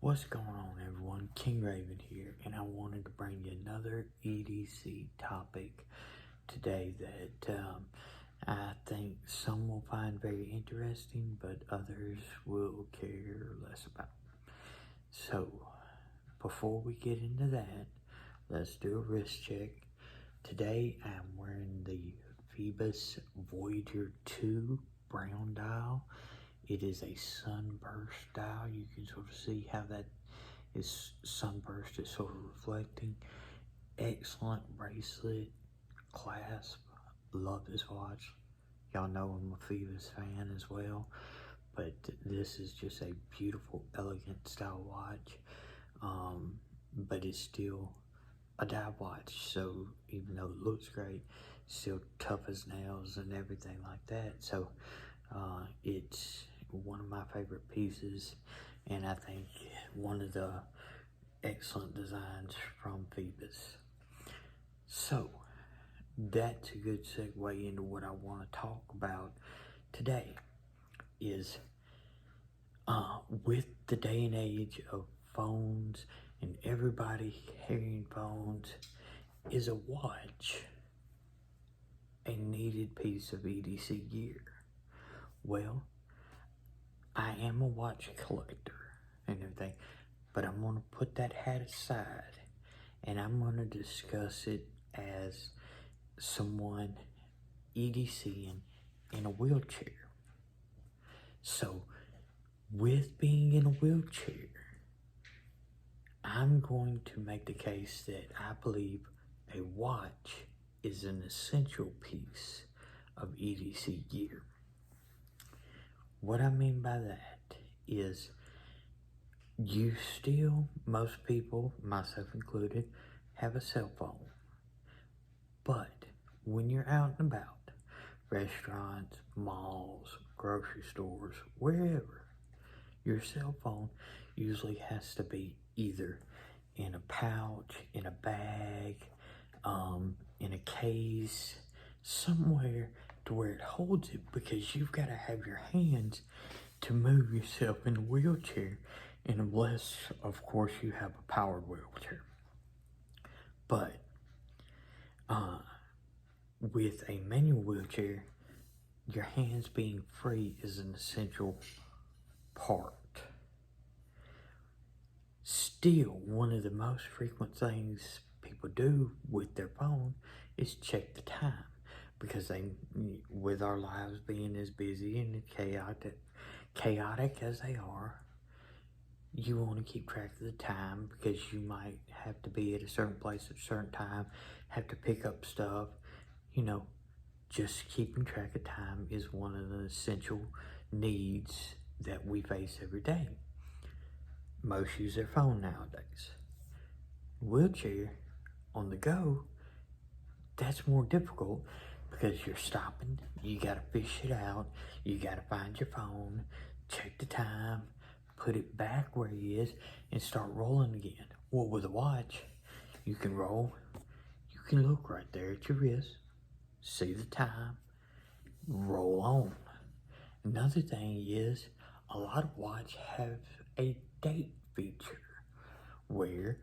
What's going on, everyone? King Raven here, and I wanted to bring you another EDC topic today that I think some will find very interesting, but others will care less about. So, before we get into that, let's do a wrist check. Today, I'm wearing the Phoebus Voyager 2 brown dial. It is a sunburst dial. You can sort of see how that is sunburst is sort of reflecting. Excellent bracelet, clasp. Love this watch. Y'all know I'm a Phoebus fan as well, but this is just a beautiful, elegant style watch. But it's still a dive watch, so even though it looks great, it's still tough as nails and everything like that. So it's one of my favorite pieces, and I think one of the excellent designs from Phoebus. So that's a good segue into what I want to talk about today is with the day and age of phones and everybody carrying phones, is a watch a needed piece of EDC gear? Well, I am a watch collector and everything, but I'm going to put that hat aside and I'm going to discuss it as someone EDCing in a wheelchair. So, with being in a wheelchair, I'm going to make the case that I believe a watch is an essential piece of EDC gear. What I mean by that is you still, most people, myself included, have a cell phone. But when you're out and about, restaurants, malls, grocery stores, wherever, your cell phone usually has to be either in a pouch, in a bag, in a case, somewhere to where it holds it, because you've got to have your hands to move yourself in a wheelchair, and unless, of course, you have a powered wheelchair. But with a manual wheelchair, your hands being free is an essential part. Still, one of the most frequent things people do with their phone is check the time, because they, with our lives being as busy and chaotic as they are, you want to keep track of the time because you might have to be at a certain place at a certain time, have to pick up stuff. You know, just keeping track of time is one of the essential needs that we face every day. Most use their phone nowadays. Wheelchair, on the go, that's more difficult because you're stopping, you gotta fish it out, you gotta find your phone, check the time, put it back where it is, and start rolling again. Well, with a watch, you can roll, you can look right there at your wrist, see the time, roll on. Another thing is, a lot of watches have a date feature where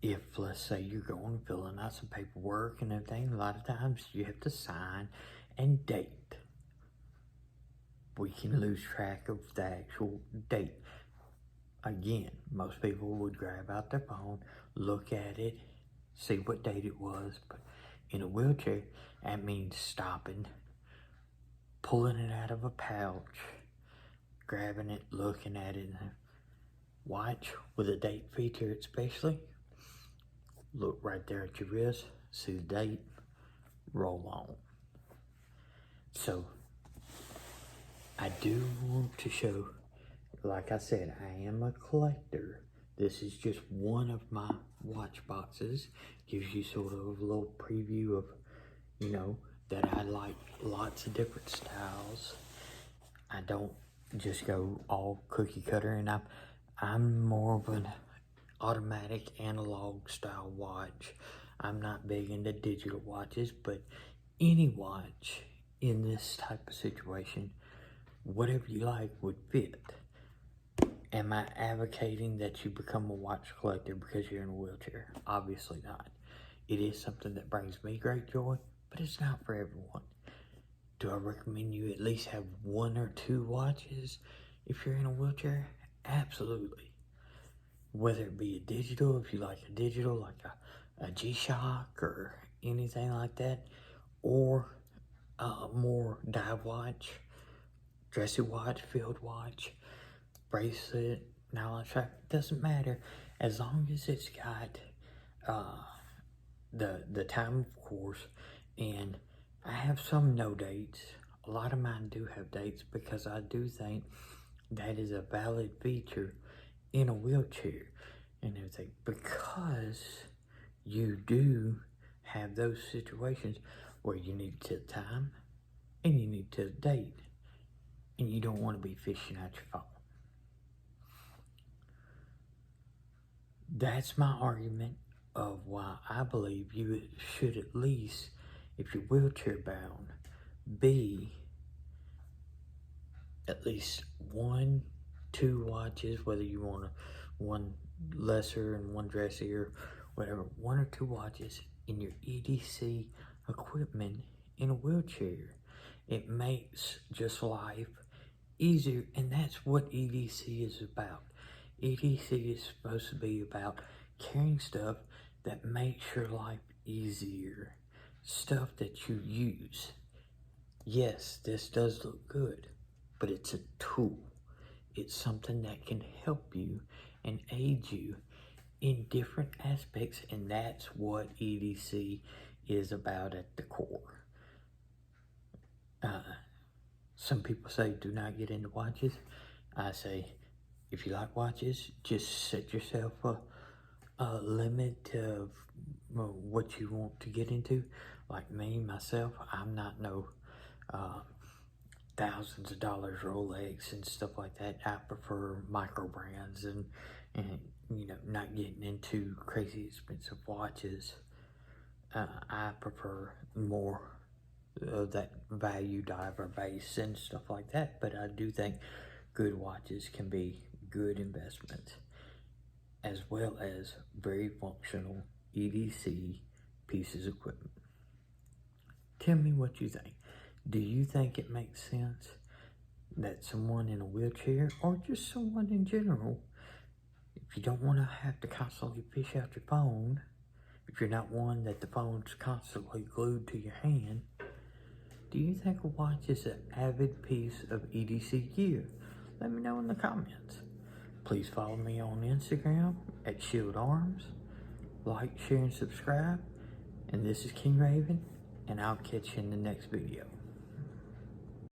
if, let's say, you're going filling out some paperwork and everything, a lot of times you have to sign and date. We can lose track of the actual date. Again, most people would grab out their phone, look at it, see what date it was, but in a wheelchair, that means stopping, pulling it out of a pouch, grabbing it, looking at it. Watch with a date feature especially, look right there at your wrist, see the date, roll on. So, I do want to show, like I said, I am a collector. This is just one of my watch boxes. Gives you sort of a little preview of, you know, that I like lots of different styles. I don't just go all cookie cutter, and I'm more of an automatic analog style watch. I'm not big into digital watches, but any watch in this type of situation, whatever you like would fit. Am I advocating that you become a watch collector because you're in a wheelchair? Obviously not. It is something that brings me great joy, but it's not for everyone. Do I recommend you at least have 1 or 2 watches if you're in a wheelchair? Absolutely. Whether it be a digital, if you like a digital, like a G-Shock or anything like that, or a more dive watch, dressy watch, field watch, bracelet, nylon strap, doesn't matter. As long as it's got the time, of course, and I have some no dates. A lot of mine do have dates because I do think that is a valid feature in a wheelchair and everything, because you do have those situations where you need to time and you need to date and you don't want to be fishing out your phone. That's my argument of why I believe you should at least, if you're wheelchair bound, be at least 1, 2 watches, whether you want one lesser and one dressier, whatever, 1 or 2 watches in your EDC equipment in a wheelchair. It makes just life easier, and that's what EDC is about. EDC is supposed to be about carrying stuff that makes your life easier, stuff that you use. Yes, this does look good, but it's a tool. It's something that can help you and aid you in different aspects, and that's what EDC is about at the core. Some people say do not get into watches. I say, if you like watches, just set yourself a limit of what you want to get into. Like me, myself, I'm not no thousands of dollars Rolex and stuff like that. I prefer micro brands and you know, not getting into crazy expensive watches. I prefer more of that value diver base and stuff like that, but I do think good watches can be good investments, as well as very functional EDC pieces of equipment. Tell me what you think. Do you think it makes sense that someone in a wheelchair, or just someone in general, if you don't want to have to constantly fish out your phone, if you're not one that the phone's constantly glued to your hand, do you think a watch is an avid piece of EDC gear? Let me know in the comments. Please follow me on Instagram at Shield Arms. Like, share, and subscribe. And this is King Raven, and I'll catch you in the next video.